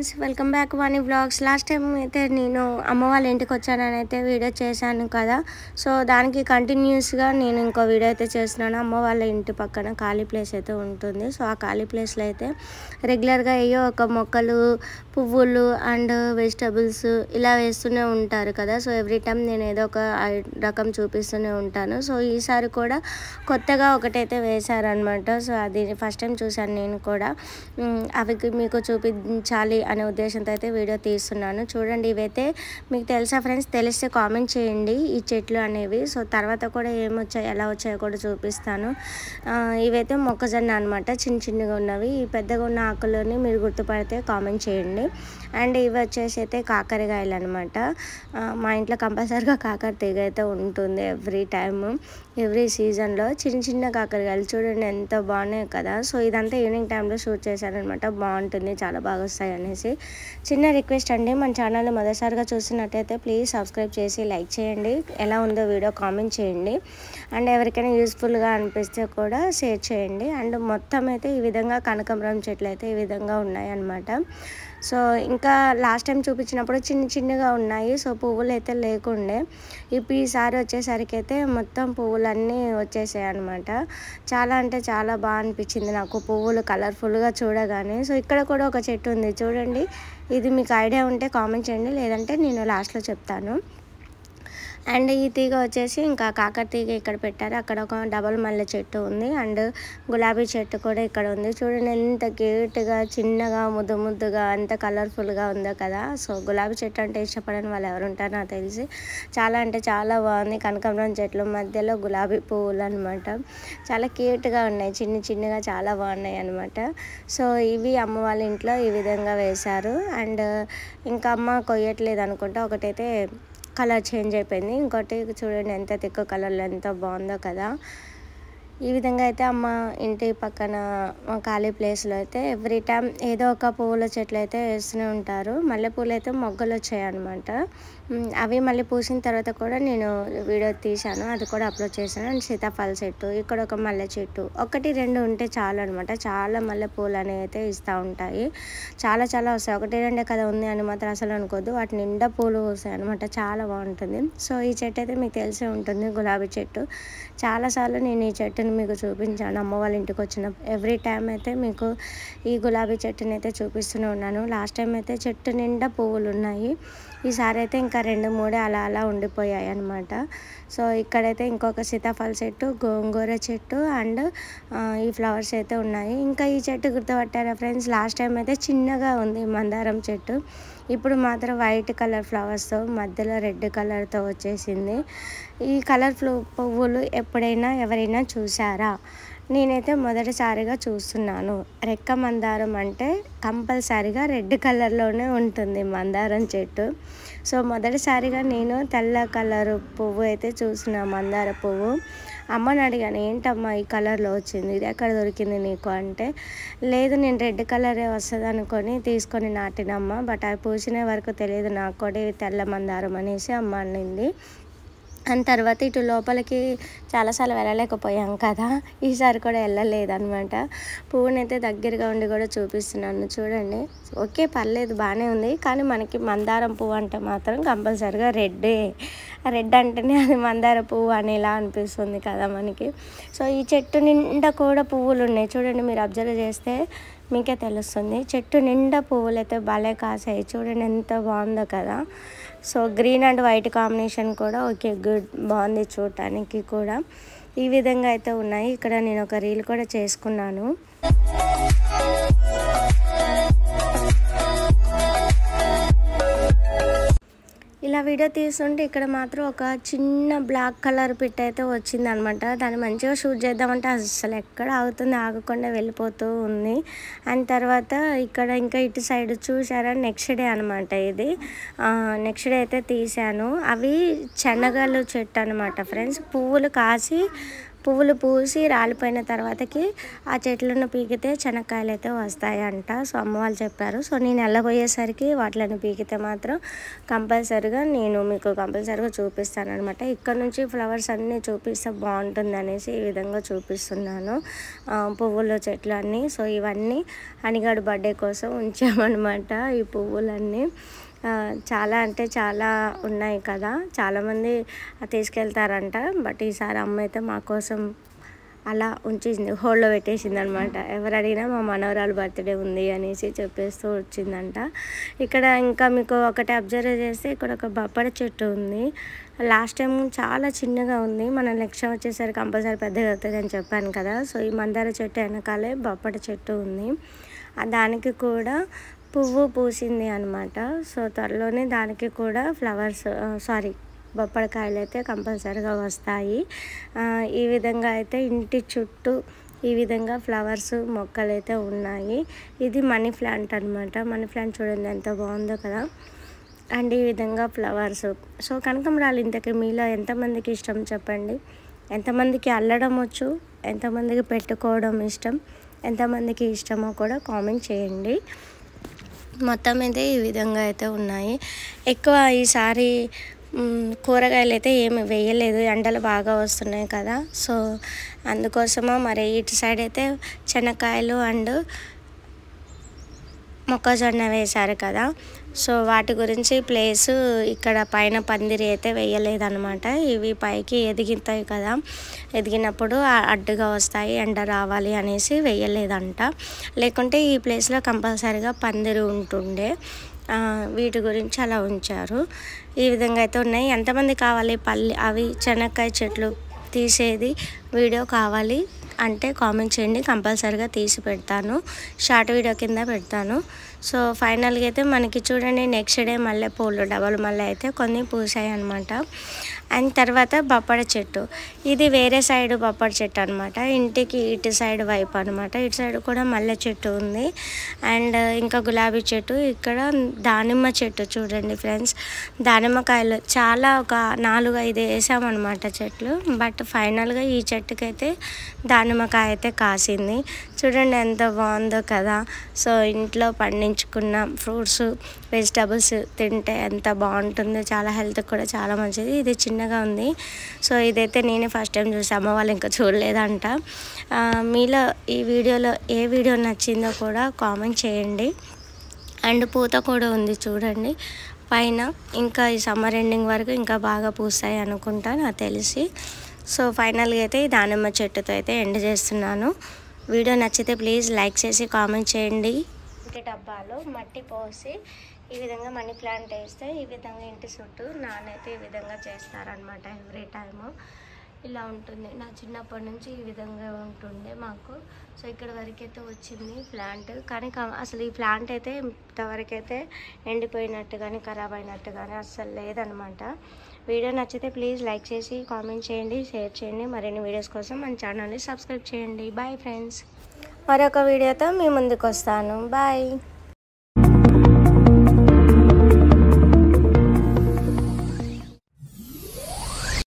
Friends, welcome back వాణి vlogs. Last time అయితే నేను అమ్మ వాళ్ళ ఇంటికి వచ్చానని అయితే వీడియో చేశాను కదా. సో దానికి కంటిన్యూస్గా నేను ఇంకో వీడియో అయితే చేస్తున్నాను. అమ్మ వాళ్ళ ఇంటి పక్కన ఖాళీ ప్లేస్ అయితే ఉంటుంది. సో ఆ ఖాళీ ప్లేస్లో అయితే రెగ్యులర్గా ఏయో ఒక మొక్కలు, పువ్వులు అండ్ వెజిటబుల్స్ ఇలా వేస్తూనే ఉంటారు కదా. సో ఎవ్రీ టైం నేను ఏదో ఒక రకం చూపిస్తూనే ఉంటాను. సో ఈసారి కూడా కొత్తగా ఒకటైతే వేశారనమాట. సో అది ఫస్ట్ టైం చూశాను నేను కూడా. అవి మీకు చూపించాలి అనే ఉద్దేశంతో అయితే వీడియో తీస్తున్నాను. చూడండి, ఇవైతే మీకు తెలుసా ఫ్రెండ్స్? తెలిస్తే కామెంట్ చేయండి ఈ చెట్లు అనేవి. సో తర్వాత కూడా ఏమొచ్చాయి, ఎలా వచ్చాయో కూడా చూపిస్తాను. ఇవైతే మొక్కజొన్న అనమాట, చిన్నగా ఉన్నవి. ఈ పెద్దగా ఉన్న ఆకులని మీరు గుర్తుపడితే కామెంట్ చేయండి. అండ్ ఇవి వచ్చేసి అయితే కాకరకాయలు అనమాట. మా ఇంట్లో కంపల్సరీగా కాకర తీగ అయితే ఉంటుంది ఎవ్రీ సీజన్లో. చిన్న కాకరకాయలు చూడండి ఎంత బాగున్నాయి కదా. సో ఇదంతా ఈవినింగ్ టైంలో షూట్ చేశానమాట. బాగుంటుంది, చాలా బాగా వస్తాయి అనేసి. చిన్న రిక్వెస్ట్ అండి, మన ఛానల్ని మొదటిసారిగా చూసినట్టయితే ప్లీజ్ సబ్స్క్రైబ్ చేసి లైక్ చేయండి. ఎలా ఉందో వీడియో కామెంట్ చేయండి. అండ్ ఎవరికైనా యూస్ఫుల్గా అనిపిస్తే కూడా షేర్ చేయండి. అండ్ మొత్తం అయితే ఈ విధంగా కనకాంబరం చెట్లు అయితే ఈ విధంగా ఉన్నాయి అన్నమాట. సో ఇంకా లాస్ట్ టైం చూపించినప్పుడు చిన్నగా ఉన్నాయి. సో పువ్వులు అయితే లేకుండే. ఇప్పుడు ఈసారి వచ్చేసరికి అయితే మొత్తం పువ్వులన్నీ వచ్చేసాయి అనమాట. చాలా అంటే చాలా బాగా అనిపించింది నాకు పువ్వులు కలర్ఫుల్గా చూడగానే. సో ఇక్కడ కూడా ఒక చెట్టు ఉంది చూడండి. ఇది మీకు ఐడియా ఉంటే కామెంట్ చేయండి, లేదంటే నేను లాస్ట్లో చెప్తాను. అండ్ ఈ తీగ వచ్చేసి ఇంకా కాకర తీగ ఇక్కడ పెట్టారు. అక్కడ ఒక డబల్ మల్లె చెట్టు ఉంది. అండ్ గులాబీ చెట్టు కూడా ఇక్కడ ఉంది. చూడండి ఎంత క్యూట్గా, చిన్నగా, ముద్దుగా, ఎంత కలర్ఫుల్గా ఉందో కదా. సో గులాబీ చెట్టు అంటే ఇష్టపడని వాళ్ళు ఎవరు ఉంటారో నాకు తెలిసి. చాలా అంటే చాలా బాగుంది. కనకాంబరం చెట్ల మధ్యలో గులాబీ పువ్వులు అనమాట. చాలా క్యూట్గా ఉన్నాయి, చిన్నగా చాలా బాగున్నాయి అనమాట. సో ఇవి అమ్మ వాళ్ళ ఇంట్లో ఈ విధంగా వేశారు. అండ్ ఇంకా అమ్మ కొయ్యట్లేదు అనుకుంటా, ఒకటైతే కలర్ చేంజ్ అయిపోయింది. ఇంకోటి చూడండి ఎంత తిక్కు కలర్లో ఎంత బాగుందో కదా. ఈ విధంగా అయితే అమ్మ ఇంటి పక్కన ఖాళీ ప్లేస్లో అయితే ఎవ్రీ టైం ఏదో ఒక పువ్వుల చెట్లు అయితే వేస్తూనే ఉంటారు. మల్లెపూలు అయితే మొగ్గలు వచ్చాయి అనమాట. అవి మళ్ళీ పూసిన తర్వాత కూడా నేను వీడియో తీశాను, అది కూడా అప్లోడ్ చేశాను. అండ్ సీతాఫల చెట్టు, ఇక్కడ ఒక మల్లె చెట్టు, 1-2 ఉంటే చాలు అనమాట. చాలా మల్లెపూలు అనేవి అయితే ఇస్తూ ఉంటాయి. చాలా వస్తాయి. 1-2 కదా ఉంది అని మాత్రం అసలు అనుకోద్దు, వాటి నిండా పూలు వస్తాయి అనమాట. చాలా బాగుంటుంది. సో ఈ చెట్టు అయితే మీకు తెలిసే ఉంటుంది, గులాబీ చెట్టు. చాలాసార్లు నేను ఈ చెట్టుని మీకు చూపించాను అమ్మ వాళ్ళ ఇంటికి వచ్చిన ఎవ్రీ టైం అయితే మీకు ఈ గులాబీ చెట్టుని అయితే చూపిస్తూనే ఉన్నాను. లాస్ట్ టైం అయితే చెట్టు నిండా పువ్వులు ఉన్నాయి. ఈసారి అయితే ఇంకా 2-3 అలా ఉండిపోయాయి అనమాట. సో ఇక్కడైతే ఇంకొక సీతాఫల చెట్టు, గోంగూర చెట్టు అండ్ ఈ ఫ్లవర్స్ అయితే ఉన్నాయి. ఇంకా ఈ చెట్టు గుర్తుపట్టారా ఫ్రెండ్స్? లాస్ట్ టైం అయితే చిన్నగా ఉంది మందారం చెట్టు. ఇప్పుడు మాత్రం వైట్ కలర్ ఫ్లవర్స్తో మధ్యలో రెడ్ కలర్తో వచ్చేసింది. ఈ కలర్ పువ్వులు ఎప్పుడైనా ఎవరైనా చూసారా? నేనైతే మొదటిసారిగా చూస్తున్నాను. రెక్క మందారం అంటే కంపల్సరీగా రెడ్ కలర్లోనే ఉంటుంది మందారం చెట్టు. సో మొదటిసారిగా నేను తెల్ల కలర్ పువ్వు అయితే చూసిన మందార పువ్వు. అమ్మని అడిగాను, ఏంటమ్మా ఈ కలర్లో వచ్చింది, ఇది ఎక్కడ దొరికింది నీకు అంటే, లేదు నేను రెడ్ కలరే వస్తుంది అనుకొని తీసుకొని నాటినమ్మ, బట్ అవి పూసిన వరకు తెలియదు నాకు కూడా ఇది తెల్ల మందారం అనేసి అమ్మ అనింది. అండ్ తర్వాత ఇటు లోపలికి చాలాసార్లు వెళ్ళలేకపోయాం కదా, ఈసారి కూడా వెళ్ళలేదన్నమాట. పువ్వునైతే దగ్గరగా ఉండి కూడా చూపిస్తున్నాను చూడండి. ఓకే పర్లేదు, బాగానే ఉంది. కానీ మనకి మందారం పువ్వు అంటే మాత్రం కంపల్సరీగా రెడ్ అంటేనే అది మందార పువ్వు అనేలా అనిపిస్తుంది కదా మనకి. సో ఈ చెట్టు నిండా కూడా పువ్వులు ఉన్నాయి చూడండి, మీరు అబ్జర్వ్ చేస్తే మీకే తెలుస్తుంది. చెట్టు నిండా పువ్వులు అయితే భలే కాసాయి చూడండి, ఎంత బాగుందో కదా. So green and white combination కూడా ఓకే గుడ్, బాగుంది చూడటానికి కూడా. ఈ విధంగా అయితే ఉన్నాయి. ఇక్కడ నేను ఒక రీల్ కూడా చేసుకున్నాను. ఇలా వీడియో తీస్తుంటే ఇక్కడ మాత్రం ఒక చిన్న బ్లాక్ కలర్ పిట్ అయితే వచ్చిందనమాట. దాన్ని మంచిగా షూట్ చేద్దామంటే అసలు ఎక్కడ ఆగుతుంది, ఆగకుండా వెళ్ళిపోతూ ఉంది. అండ్ తర్వాత ఇక్కడ ఇంకా ఇటు సైడ్ చూసారా, నెక్స్ట్ డే అనమాట ఇది. నెక్స్ట్ డే అయితే తీసాను. అవి శనగలు చెట్టు అనమాట ఫ్రెండ్స్. పువ్వులు కాసి పువ్వులు పూసి రాలిపోయిన తర్వాతకి ఆ చెట్లను పీకితే చెనక్కాయలు అయితే వస్తాయంట. సో అమ్మ వాళ్ళు చెప్పారు. సో నేను వెళ్ళబోయేసరికి వాటిని పీకితే మాత్రం కంపల్సరీగా నేను మీకు కంపల్సరీగా చూపిస్తాను అనమాట. ఇక్కడ నుంచి ఫ్లవర్స్ అన్నీ చూపిస్తే బాగుంటుంది అనేసి ఈ విధంగా చూపిస్తున్నాను పువ్వుల చెట్లు అన్నీ. సో ఇవన్నీ హనీగాడు బర్త్డే కోసం ఉంచామన్నమాట ఈ పువ్వులన్నీ. చాలా అంటే చాలా ఉన్నాయి కదా, చాలామంది తీసుకెళ్తారంట. బట్ ఈసారి అమ్మ అయితే మా కోసం అలా ఉంచింది, హోల్డ్లో పెట్టేసింది అనమాట. ఎవరు అడిగినా మా మనవరాలు బర్త్డే ఉంది అనేసి చెప్పేస్తూ వచ్చిందంట. ఇక్కడ ఇంకా మీకు ఒకటి అబ్జర్వ్ చేస్తే ఇక్కడ ఒక బొప్పడి చెట్టు ఉంది. లాస్ట్ టైం చాలా చిన్నగా ఉంది, మన నెక్స్ట్ వచ్చేసరికి కంపల్సరీ పెద్దగా అవుతుంది అని చెప్పాను కదా. సో ఈ మందార చెట్టు వెనకాలే బొప్పడి చెట్టు ఉంది. దానికి కూడా పువ్వు పూసింది అనమాట. సో త్వరలోనే దానికి కూడా ఫ్లవర్స్ బొప్పడికాయలు అయితే కంపల్సరీగా వస్తాయి. ఈ విధంగా అయితే ఇంటి చుట్టూ ఈ విధంగా ఫ్లవర్స్ మొక్కలు అయితే ఉన్నాయి. ఇది మనీ ప్లాంట్ అనమాట. మనీ ప్లాంట్ చూడండి ఎంత బాగుందో కదా. అండ్ ఈ విధంగా ఫ్లవర్స్. సో కనకాంబరాలు ఇంతకీ మీలో ఎంతమందికి ఇష్టం చెప్పండి. ఎంతమందికి అల్లడం వచ్చు, ఎంతమందికి పెట్టుకోవడం ఇష్టం, ఎంతమందికి ఇష్టమో కూడా కామెంట్ చేయండి. మొత్తం అయితే ఈ విధంగా అయితే ఉన్నాయి. ఎక్కువ ఈసారి కూరగాయలు అయితే ఏమి వేయలేదు, ఎండలు బాగా వస్తున్నాయి కదా. సో అందుకోసమో మరి ఇటు సైడ్ అయితే శనక్కాయలు అండ్ మొక్కజొన్న వేశారు కదా. సో వాటి గురించి ప్లేసు ఇక్కడ పైన పందిరి అయితే వేయలేదన్నమాట. ఇవి పైకి ఎదుగుతాయి కదా, ఎదిగినప్పుడు అడ్డుగా వస్తాయి, ఎండ రావాలి అనేసి వేయలేదంట. లేకుంటే ఈ ప్లేస్లో కంపల్సరీగా పందిరి ఉంటుండే. వీటి గురించి అలా ఉంచారు. ఈ విధంగా అయితే ఉన్నాయి. ఎంతమంది కావాలి అవి చెనక్కాయ చెట్లు తీసేది వీడియో కావాలి అంటే కామెంట్ చేయండి, కంపల్సరీగా తీసి పెడతాను, షార్ట్ వీడియో కింద పెడతాను. సో ఫైనల్గా అయితే మనకి చూడండి నెక్స్ట్ డే మల్లెపూలు డబల్ మల్లె అయితే కొన్ని పూసాయి అనమాట. అండ్ తర్వాత బొప్పడి చెట్టు, ఇది వేరే సైడ్ బొప్పడి చెట్టు అనమాట, ఇంటికి ఇటు సైడ్ వైపు అనమాట. ఇటు సైడ్ కూడా మల్లె చెట్టు ఉంది. అండ్ ఇంకా గులాబీ చెట్టు, ఇక్కడ దానిమ్మ చెట్టు చూడండి ఫ్రెండ్స్. దానిమ్మకాయలు చాలా ఒక 4-5 వేసామన్నమాట చెట్లు. బట్ ఫైనల్గా ఈ చెట్టుకైతే దానిమ్మకాయ అయితే కాసింది. చూడండి ఎంత బాగుందో కదా. సో ఇంట్లో పండించుకున్న ఫ్రూట్స్ వెజిటబుల్స్ తింటే ఎంత బాగుంటుందో, చాలా హెల్త్కి కూడా చాలా మంచిది. ఇది చిన్నగా ఉంది. సో ఇదైతే నేనే ఫస్ట్ టైం చూసి, అమ్మ వాళ్ళు ఇంకా చూడలేదంట. మీలో ఈ వీడియోలో ఏ వీడియో నచ్చిందో కూడా కామెంట్ చేయండి. అండ్ పూత కూడా ఉంది చూడండి పైన. ఇంకా ఈ సమ్మర్ ఎండింగ్ వరకు ఇంకా బాగా పూస్తాయి అనుకుంటా నాకు తెలిసి. సో ఫైనల్గా అయితే ఈ దానిమ్మ చెట్టుతో అయితే ఎండ్ చేస్తున్నాను. వీడియో నచ్చితే ప్లీజ్ లైక్ చేసి కామెంట్ చేయండి. ఇంటి డబ్బాలో మట్టి పోసి ఈ విధంగా మనీ ప్లాంట్ వేస్తే ఈ విధంగా ఇంటి చుట్టూ నానైతే ఈ విధంగా చేస్తారనమాట. ఎవ్రీ టైము ఇలా ఉంటుంది. నా చిన్నప్పటి నుంచి ఈ విధంగా ఉంటుండే మాకు. సో ఇక్కడ వరకైతే వచ్చింది ప్లాంట్. కానీ అసలు ఈ ప్లాంట్ అయితే ఇంతవరకైతే ఎండిపోయినట్టు కానీ ఖరాబ్ అయినట్టు కానీ అస్సలు లేదనమాట. వీడియో నచ్చితే ప్లీజ్ లైక్ చేసి కామెంట్ చేయండి, షేర్ చేయండి. మరిన్ని వీడియోస్ కోసం మన ఛానల్ని సబ్స్క్రైబ్ చేయండి. బాయ్ ఫ్రెండ్స్, మరొక వీడియోతో మీ ముందుకు వస్తాను. బాయ్.